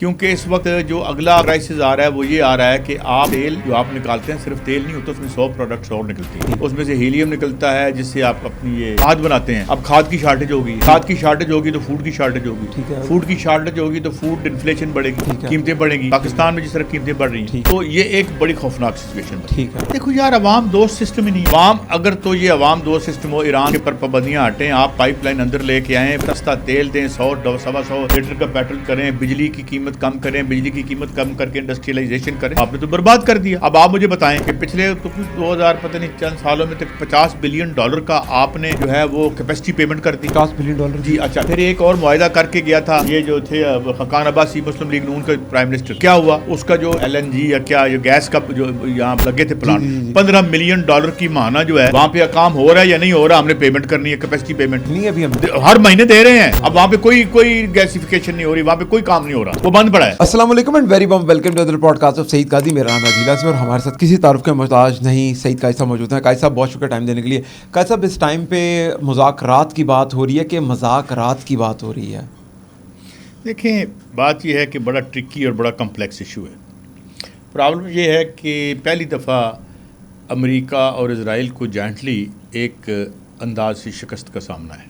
क्योंकि इस वक्त जो अगला क्राइसिस आ रहा है वो ये आ रहा है कि आप तेल जो आप निकालते हैं सिर्फ तेल नहीं होता, उसमें 100 प्रोडक्ट्स और निकलती हैं। उसमें से हीलियम निकलता है जिससे आप अपनी ये खाद बनाते हैं। अब खाद की शार्टेज होगी, खाद की शार्टेज होगी तो फूड की शार्टेज होगी, फूड की शार्टेज होगी तो फूड इन्फ्लेशन बढ़ेगी, कीमतें बढ़ेगी। पाकिस्तान में जिस तरह कीमतें बढ़ रही हैं तो ये एक बड़ी खौफनाक सिचुएशन है। देखो यार, अवाम दोस्त सिस्टम ही नहीं। अवाम अगर तो ये अवाम दोस्त सिस्टम हो, ईरान के पर पाबंदियां हटें, आप पाइपलाइन अंदर लेके आए, सस्ता तेल दें, 100-125 लीटर का पेट्रोल करें, बिजली की कीमत कम करें, बिजली की कीमत कम करके इंडस्ट्रियलाइजेशन करें। आपने तो बर्बाद कर दिया। अब आप मुझे बताएं कि पिछले तो कुछ 2000 पता नहीं चंद सालों में तक $50 बिलियन का आपने जो है वो कैपेसिटी पेमेंट कर दी। $50 बिलियन जी। अच्छा, फिर एक और मुआहिदा करके गया था ये जो थे खकान अब्बासी, मुस्लिम लीग नून का प्राइम मिनिस्टर। क्या हुआ उसका जो LNG या क्या जो गैस का जो यहाँ लगे थे प्लांट, $15 मिलियन की माना जो है वहाँ पे काम हो रहा है या नहीं हो रहा, हमने पेमेंट करनी है, कैपेसिटी पेमेंट नहीं अभी हम हर महीने दे रहे हैं। अब वहाँ पे कोई गैसिफिकेशन नहीं हो रही, वहाँ पे कोई काम नहीं हो रहा, वो बंद पड़ा है। अस्सलाम वालेकुम and very warm welcome to the podcast of Saeed Qazi. मेरा नाम है अदील आसिफ और हमारे साथ किसी तारुफ के मोहताज नहीं सईद काजी साहब मौजूद हैं। काजी साहब बहुत शुक्रिया टाइम देने के लिए। काजी साहब, इस टाइम पे मुज़ाकरात की बात हो रही है कि मज़ाकरात की बात हो रही है? देखें, बात यह है कि बड़ा ट्रिकी और बड़ा कम्प्लेक्स इशू है। प्रॉब्लम यह है कि पहली दफ़ा अमेरिका और इज़राइल को जॉइंटली एक अंदाज से शिकस्त का सामना है,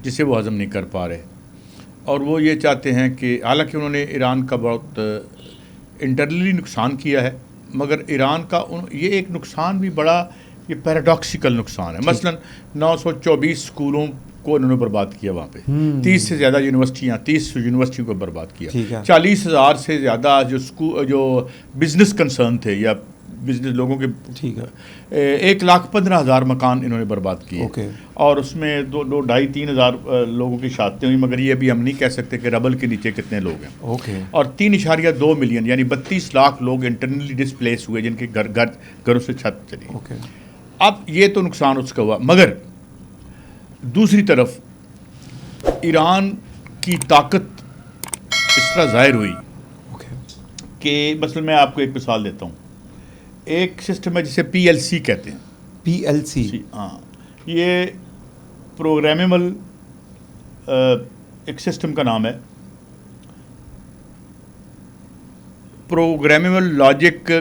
जिसे वो हज़म नहीं कर पा रहे। और वो ये चाहते हैं कि हालांकि उन्होंने ईरान का बहुत इंटरनली नुकसान किया है, मगर ईरान का ये एक नुकसान भी बड़ा ये पैराडॉक्सिकल नुकसान है। मसलन 924 स्कूलों को उन्होंने बर्बाद किया, वहाँ पे 30 से ज़्यादा यूनिवर्सिटियाँ, 30 यूनिवर्सिटियों को बर्बाद किया। 40,000 से ज़्यादा जो बिज़नेस कंसर्न थे या बिजनेस लोगों के 1,15,000 मकान इन्होंने बर्बाद किए। और उसमें 2-2,5-3 हज़ार लोगों की शहादतें हुई, मगर ये भी हम नहीं कह सकते कि रबल के नीचे कितने लोग हैं। और 3.2 मिलियन यानी 32 लाख लोग इंटरनली डिस्प्लेस हुए, जिनके घरों से छत चली। अब ये तो नुकसान उसका हुआ, मगर दूसरी तरफ ईरान की ताकत इस तरह ज़ाहिर हुई कि मसलन मैं आपको एक मिसाल देता हूँ। एक सिस्टम है जिसे PLC कहते हैं। PLC? हाँ, ये प्रोग्रामेबल एक सिस्टम का नाम है, प्रोग्रामेबल लॉजिक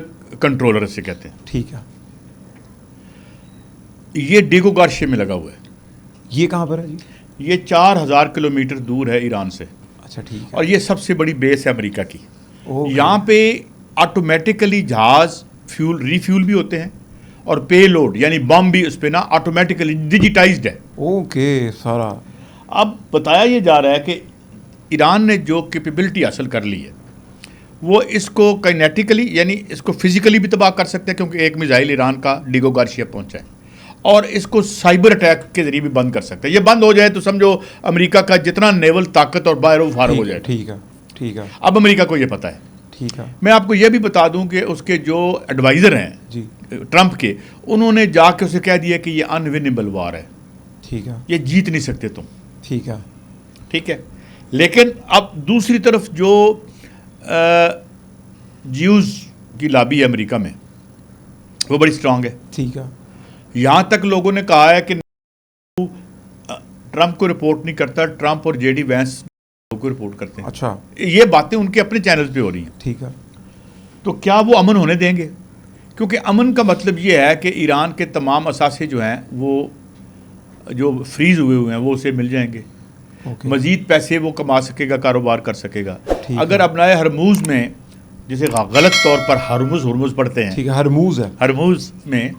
कंट्रोलर से कहते हैं। ठीक है। ये डिगो गार्शिया में लगा हुआ है। ये कहाँ पर है जी? ये 4000 किलोमीटर दूर है ईरान से। अच्छा, ठीक है। और ये सबसे बड़ी बेस है अमेरिका की। यहाँ पे ऑटोमेटिकली जहाज रिफ्यूल भी होते हैं और पे लोड यानी बम भी उस पर ना ऑटोमेटिकली डिजिटाइज्ड है। सारा अब बताया ये जा रहा है कि ईरान ने जो कैपेबिलिटी हासिल कर ली है वो इसको काइनेटिकली यानी इसको फिजिकली भी तबाह कर सकते हैं, क्योंकि एक मिसाइल ईरान का डिगो गार्शिया पहुंचा है, और इसको साइबर अटैक के जरिए भी बंद कर सकते हैं। ये बंद हो जाए तो समझो अमेरिका का जितना नेवल ताकत और बाहर फार हो जाए। ठीक है। अब अमेरिका को ये पता है। ठीक है। मैं आपको यह भी बता दूं कि उसके जो एडवाइज़र हैं जी ट्रंप के, उन्होंने जाके उसे कह दिया कि ये अनविनेबल वार है। ठीक है। ये जीत नहीं सकते तुम। ठीक है। लेकिन अब दूसरी तरफ जो ज्यूज़ की लॉबी है अमेरिका में, वो बड़ी स्ट्रांग है। ठीक है। यहाँ तक लोगों ने कहा है कि ट्रंप को रिपोर्ट नहीं करता, ट्रंप और JD वैंस को रिपोर्ट करते हैं। अच्छा। ये बातें उनके अपने चैनल पे हो रही हैं। ठीक है। तो क्या वो अमन होने देंगे? क्योंकि अमन का मतलब ये है कि ईरान के तमाम असासे जो हैं वो जो फ्रीज हुए हैं वो उसे मिल जाएंगे। मज़ीद पैसे वो कमा सकेगा, कारोबार कर सकेगा। अगर अपनाए हरमूज में, जिसे गलत तौर पर हरमुज पढ़ते हैं, ठीक है, हरमूज में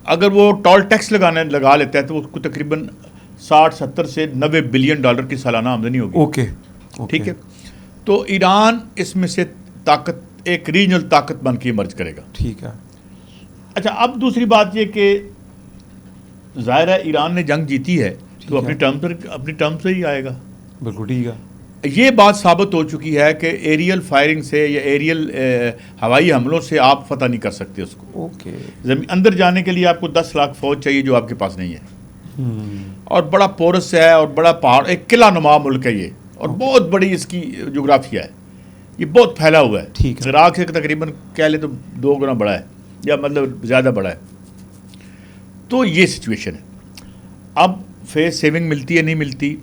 अगर वो टोल टैक्स लगा लेता है तो उसको तकरीबन 60-70 से 90 बिलियन की सालाना आमदनी होगी। ठीक है। तो ईरान इसमें से ताकत, एक रीजनल ताकत बन के इमर्ज करेगा। ठीक है। अच्छा, अब दूसरी बात ये कि ज़ाहिर है ईरान ने जंग जीती है तो अपनी टर्म से ही आएगा। बिल्कुल ठीक है। ये बात साबित हो चुकी है कि एरियल फायरिंग से या एरियल हवाई हमलों से आप फतह नहीं कर सकते उसको। जमीन अंदर जाने के लिए आपको 10 लाख फौज चाहिए, जो आपके पास नहीं है। और बड़ा पोरस है और बड़ा पहाड़, एक किला नुमा मुल्क है ये, और बहुत बड़ी इसकी जोग्राफिया है। ये बहुत फैला हुआ है। इराक से तकरीबन कह ले तो 2 गुना बड़ा है, या मतलब ज़्यादा बड़ा है। तो ये सिचुएशन है। अब फेस सेविंग मिलती है नहीं मिलती,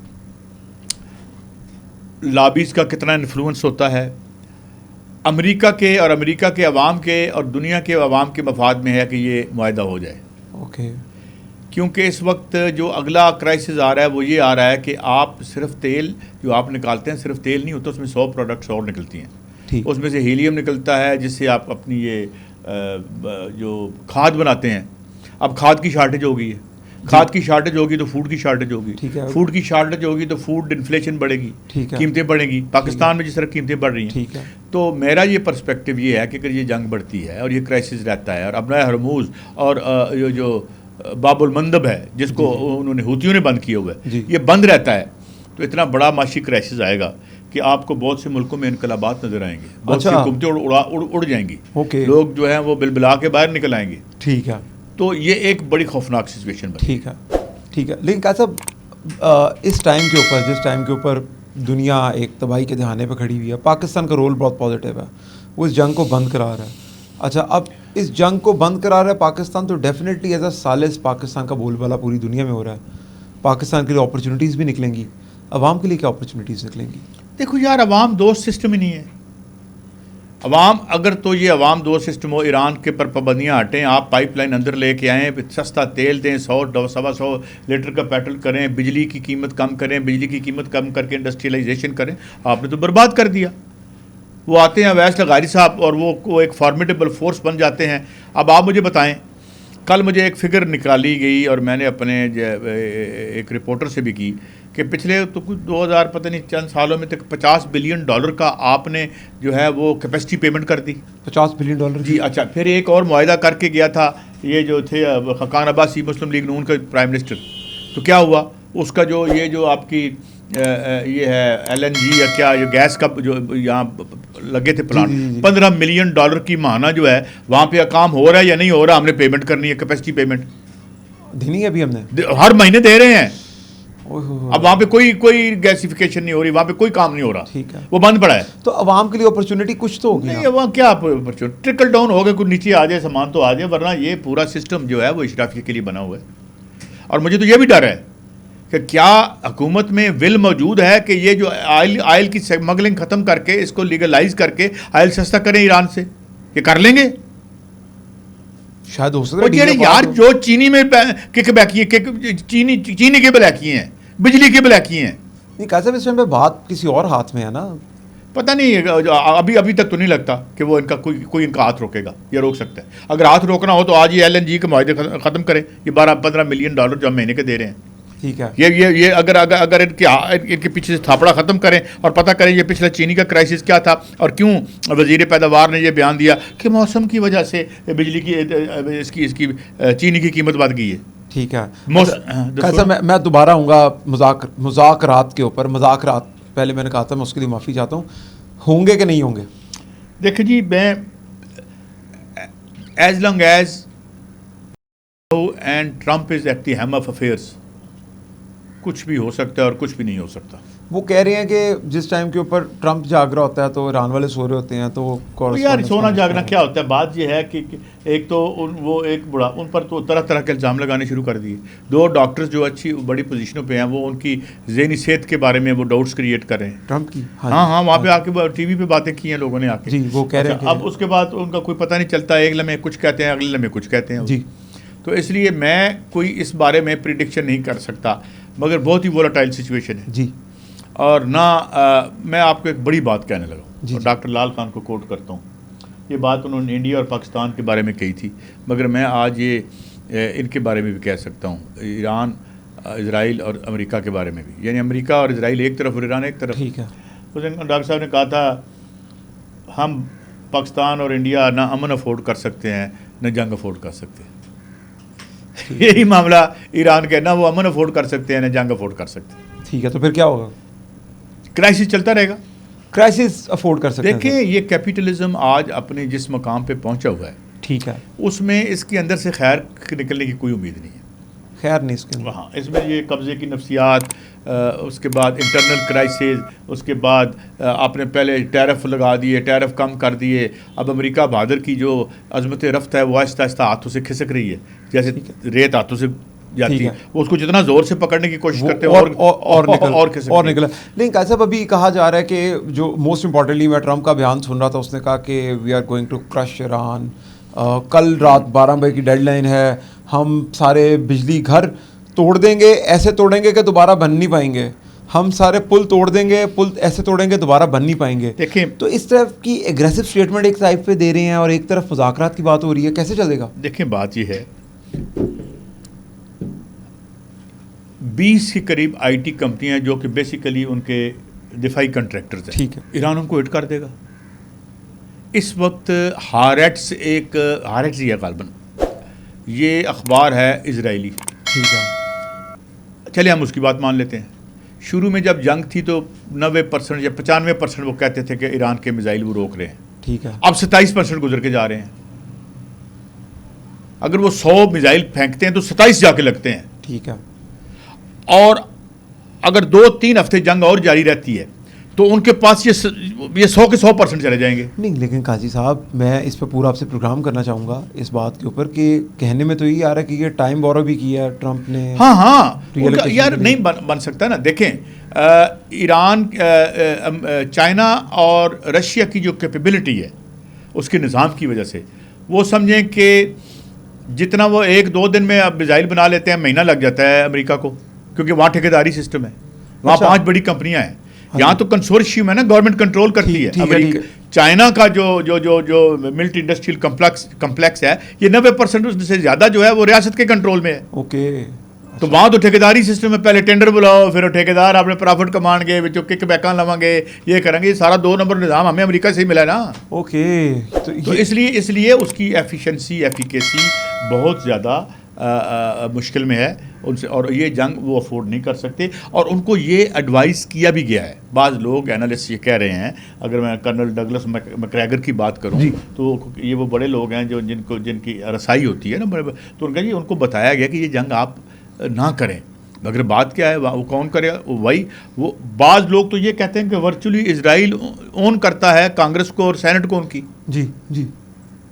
लॉबीज़ का कितना इन्फ्लुएंस होता है। अमेरिका के अवाम के और दुनिया के अवाम के मफाद में है कि ये मुआहदा हो जाए। ओके। क्योंकि इस वक्त जो अगला क्राइसिस आ रहा है वो ये आ रहा है कि आप सिर्फ तेल जो आप निकालते हैं, सिर्फ तेल नहीं होता, उसमें 100 प्रोडक्ट्स और निकलती हैं। ठीक। उसमें से हीलियम निकलता है जिससे आप अपनी ये जो खाद बनाते हैं। अब खाद की शार्टेज हो गई है, खाद की शार्टेज होगी तो फूड की शार्टेज होगी, ठीक है। फूड की शार्टेज होगी तो फूड इन्फ्लेशन बढ़ेगी, ठीक है। कीमतें बढ़ेंगी। पाकिस्तान में जिस तरह कीमतें बढ़ रही हैं, ठीक है। तो मेरा ये पर्सपेक्टिव ये है कि अगर ये जंग बढ़ती है और ये क्राइसिस रहता है और अपना हरमूज और ये जो बाबुल मंदब है जिसको उन्होंने हूतियों ने बंद किया हुआ है, ये बंद रहता है तो इतना बड़ा माशी क्राइसिस आएगा कि आपको बहुत से मुल्कों में इनकलाबात नजर आएंगे, बहुत सी हुकूमतें उड़ जाएंगी, लोग जो हैं वो बिलबिला के बाहर निकल आएंगे। ठीक है। तो ये एक बड़ी खौफनाक सिचुएशन बनी। ठीक है, ठीक है। लेकिन क्या साहब, इस टाइम के ऊपर, जिस टाइम के ऊपर दुनिया एक तबाही के दहाने पे खड़ी हुई है, पाकिस्तान का रोल बहुत पॉजिटिव है, वो इस जंग को बंद करा रहा है। अच्छा, अब इस जंग को बंद करा रहा है पाकिस्तान, तो डेफिनेटली एज अ सालिस पाकिस्तान का बोलबाला पूरी दुनिया में हो रहा है। पाकिस्तान के लिए अपॉर्चुनिटीज़ भी निकलेंगी, अवाम के लिए क्या अपॉर्चुनिटीज़ निकलेंगी? देखो यार, अवाम दोस्त सिस्टम ही नहीं है। अवाम अगर तो ये अवाम दोस्त सिस्टम हो, ईरान के पर पाबंदियाँ हटें, आप पाइपलाइन अंदर लेके आएँ, सस्ता तेल दें, 100-125 लीटर का पेट्रोल करें, बिजली की कीमत कम करें, बिजली की कीमत कम करके इंडस्ट्रियलाइजेशन करें, आपने तो बर्बाद कर दिया। वो आते हैं अवैस लगारी साहब और वो एक फॉर्मिडेबल फोर्स बन जाते हैं। अब आप मुझे बताएं, कल मुझे एक फ़िगर निकाली गई और मैंने अपने एक रिपोर्टर से भी की कि पिछले तो कुछ 2000 पता नहीं चंद सालों में तक $50 बिलियन का आपने जो है वो कैपेसिटी पेमेंट कर दी। $50 बिलियन? जी। अच्छा, फिर एक और मुआहदा करके गया था ये जो थे खकान अब्बासी, मुस्लिम लीग नून का प्राइम मिनिस्टर। तो क्या हुआ उसका, जो आपकी ये है LNG या क्या, ये गैस का जो यहाँ लगे थे प्लांट, $15 मिलियन की माहाना जो है वहाँ पे काम हो रहा है या नहीं हो रहा, हमने पेमेंट करनी है, कैपेसिटी पेमेंट देनी है अभी हमने, हर महीने दे रहे हैं। अब वहाँ पे कोई गैसिफिकेशन नहीं हो रही, वहाँ पे कोई काम नहीं हो रहा। ठीक है, वो बंद पड़ा है। तो अवाम के लिए अपॉर्चुनिटी कुछ तो होगी नहीं, वहाँ क्या अपॉर्चुनिटी, ट्रिकल डाउन हो गया, कुछ नीचे आ जाए सामान तो आ जाए, वरना ये पूरा सिस्टम जो है वो इशराफिया के लिए बना हुआ है। और मुझे तो ये भी डर है कि क्या हुकूमत में विल मौजूद है कि ये जो आयल की स्मगलिंग ख़त्म करके इसको लीगलाइज करके आयल सस्ता करें ईरान से, ये कर लेंगे? शायद हो सकता है यार, जो चीनी में चीनी के ब्लैकी हैं, बिजली के ब्लैकी हैं। नहीं, कैसे इस टाइम पे बात किसी और हाथ में है ना, पता नहीं, अभी तक तो नहीं लगता कि वो इनका कोई इनका हाथ रोकेगा या रोक सकता है। अगर हाथ रोकना हो तो आज ये LNG के मुआहदे ख़त्म करें, ये 12-15 मिलियन डॉलर जो हम महीने के दे रहे हैं। ठीक है, ये अगर इनके पीछे से थापड़ा ख़त्म करें और पता करें ये पिछला चीनी का क्राइसिस क्या था और क्यों वज़ीर पैदावार ने ये बयान दिया कि मौसम की वजह से बिजली की इसकी चीनी की कीमत बढ़ गई है। ठीक है। कैसा, मैं दोबारा आऊँगा मुज़ाकरात के ऊपर। मुज़ाकरात पहले मैंने कहा था, मैं उसके लिए माफ़ी चाहता हूँ, होंगे कि नहीं होंगे? देखिए जी, मैं as long as and Trump is at the helm of affairs, कुछ भी हो सकता है और कुछ भी नहीं हो सकता। वो कह रहे हैं कि जिस टाइम के ऊपर ट्रम्प जाग रहा होता है तो ईरान वाले सो रहे होते हैं, तो यार सोना जागना क्या होता है? बात यह है कि एक तो वो एक बुढ़ा, उन पर तो तरह तरह के इल्ज़ाम लगाने शुरू कर दिए। 2 डॉक्टर्स जो अच्छी बड़ी पोजीशनों पे हैं, वो उनकी ज़हनी सेहत के बारे में वो डाउट्स क्रिएट कर रहे हैं ट्रम्प की। हाँ, वहाँ पे आके TV पे बातें की हैं लोगों ने आके। जी, वो कह रहे हैं। अब उसके बाद उनका कोई पता नहीं चलता, एक लम्हे कुछ कहते हैं, अगले लम्हे कुछ कहते हैं जी। तो इसलिए मैं कोई इस बारे में प्रिडिक्शन नहीं कर सकता, मगर बहुत ही वोलेटाइल सिचुएशन है जी। और ना मैं आपको एक बड़ी बात कहने लगा और डॉक्टर लाल खान को कोट करता हूँ। ये बात उन्होंने इंडिया और पाकिस्तान के बारे में कही थी, मगर मैं आज ये इनके बारे में भी कह सकता हूँ, ईरान, इजराइल और अमेरिका के बारे में भी। यानी अमेरिका और इजराइल एक तरफ और ईरान एक तरफ। ठीक है। उस दिन डॉक्टर साहब ने कहा था, हम पाकिस्तान और इंडिया ना अमन अफोर्ड कर सकते हैं, न जंग अफोर्ड कर सकते हैं। यही मामला ईरान के, ना वो अमन अफोर्ड कर सकते हैं, ना जंग अफोर्ड कर सकते हैं। ठीक है, तो फिर क्या होगा? क्राइसिस चलता रहेगा। क्राइसिस अफोर्ड कर सकते हैं। देखिए, ये कैपिटलिज्म आज अपने जिस मकाम पे पहुंचा हुआ है, ठीक है, उसमें इसके अंदर से खैर निकलने की कोई उम्मीद नहीं है। खैर नहीं इसके अंदर। हाँ, इसमें ये कब्जे की नफ्सियात, उसके बाद इंटरनल क्राइसिस, उसके बाद आपने पहले टैरिफ लगा दिए, टैरिफ कम कर दिए, अब अमेरिका बहादुर की जो अजमत रफ्त है वो आहिस्ता आहिस्ता हाथों से खिसक रही है, जैसे रेत हाथों से जाती ठीक है, है। वो उसको जितना जोर से पकड़ने की कोशिश वो करते हैं और निकला। लेकिन कैसा अभी कहा जा रहा है कि जो मोस्ट इम्पॉर्टेंटली मैं ट्रम्प का बयान सुन रहा था, उसने कहा कि we are going to crush Iran, कल रात 12 बजे की डेडलाइन है, हम सारे बिजली घर तोड़ देंगे, ऐसे तोड़ेंगे कि दोबारा बन नहीं पाएंगे, हम सारे पुल तोड़ देंगे, पुल ऐसे तोड़ेंगे दोबारा बन नहीं पाएंगे। देखिए, तो इस तरह की एग्रेसिव स्टेटमेंट एक साइड पे दे रहे हैं और एक तरफ मुज़ाकरात की बात हो रही है, कैसे चलेगा? देखिए बात ये है, 20 के करीब आईटी कंपनियां हैं जो कि बेसिकली उनके दिफाई कंट्रैक्टर्स हैं। ठीक है। ईरान उनको हिट कर देगा। इस वक्त हारेट्स ही है गालबन, ये अखबार है इजरायली। ठीक है। चलिए हम उसकी बात मान लेते हैं। शुरू में जब जंग थी तो 90% या 95% वो कहते थे कि ईरान के मिसाइल वो रोक रहे हैं। ठीक है। अब 27% गुजर के जा रहे हैं। अगर वो 100 मिसाइल फेंकते हैं तो 27 जाके लगते हैं। ठीक है। और अगर 2-3 हफ्ते जंग और जारी रहती है तो उनके पास ये 100 के 100% चले जाएंगे। नहीं, लेकिन काजी साहब, मैं इस पर पूरा आपसे प्रोग्राम करना चाहूँगा इस बात के ऊपर कि कहने में तो यही आ रहा है कि ये टाइम बोरो भी किया ट्रम्प ने। हाँ Reallocation यार के नहीं लिए। बन सकता ना। देखें, ईरान, चाइना और रशिया की जो कैपेबिलिटी है उसके निज़ाम की वजह से वो समझें कि जितना वो 1-2 दिन में अब मिसाइल बना लेते हैं, महीना लग जाता है अमेरिका को, क्योंकि वहाँ ठेकेदारी सिस्टम है, वहाँ अच्छा। 5 बड़ी कंपनियां हैं। यहाँ तो कंसोर्शियम है ना, गवर्नमेंट कंट्रोल करती है। ठीक है, अमेरिका, ठीक है। चाइना का जो मिलिट्री इंडस्ट्रियल कम्प्लेक्स है, ये 90% उससे ज़्यादा जो है वो रियासत के कंट्रोल में है। ओके। तो वहाँ तो ठेकेदारी सिस्टम है, पहले टेंडर बुलाओ, फिर वो ठेकेदार अपने प्रॉफिट कमाएंगे, विचों किक बैकां लवांगे, ये करेंगे। ये सारा 2 नंबर निज़ाम हमें अमेरिका से ही मिला है ना। ओके। तो इसलिए उसकी एफिशिएंसी, एफिकेसी बहुत ज़्यादा मुश्किल में है उनसे, और ये जंग वो अफोर्ड नहीं कर सकते। और उनको ये एडवाइस किया भी गया है। बाज़ लोग एनालिस्ट ये कह रहे हैं, अगर मैं कर्नल डगलस मैकग्रेगर की बात करूं तो ये वो बड़े लोग हैं जो जिनकी रसाई होती है ना, तो उनका ये उनको बताया गया कि ये जंग आप ना करें। मगर बात क्या है, वो कौन करेगा? वही वो बाज़ लोग तो ये कहते हैं कि वर्चुअली इजराइल ओन करता है कांग्रेस को और सेनेट को उनकी। जी जी,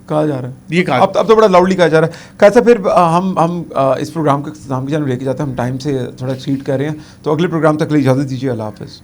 कहा जा रहा है ये कहा अब तो बड़ा लाउडली कहा जा रहा है। कैसा फिर हम इस प्रोग्राम के नाम की जानब लेके जाते हैं, हम टाइम से थोड़ा एक्सीड कर रहे हैं, तो अगले प्रोग्राम तक के लिए इजाज़त दीजिए। अल्लाह हाफ़िज़।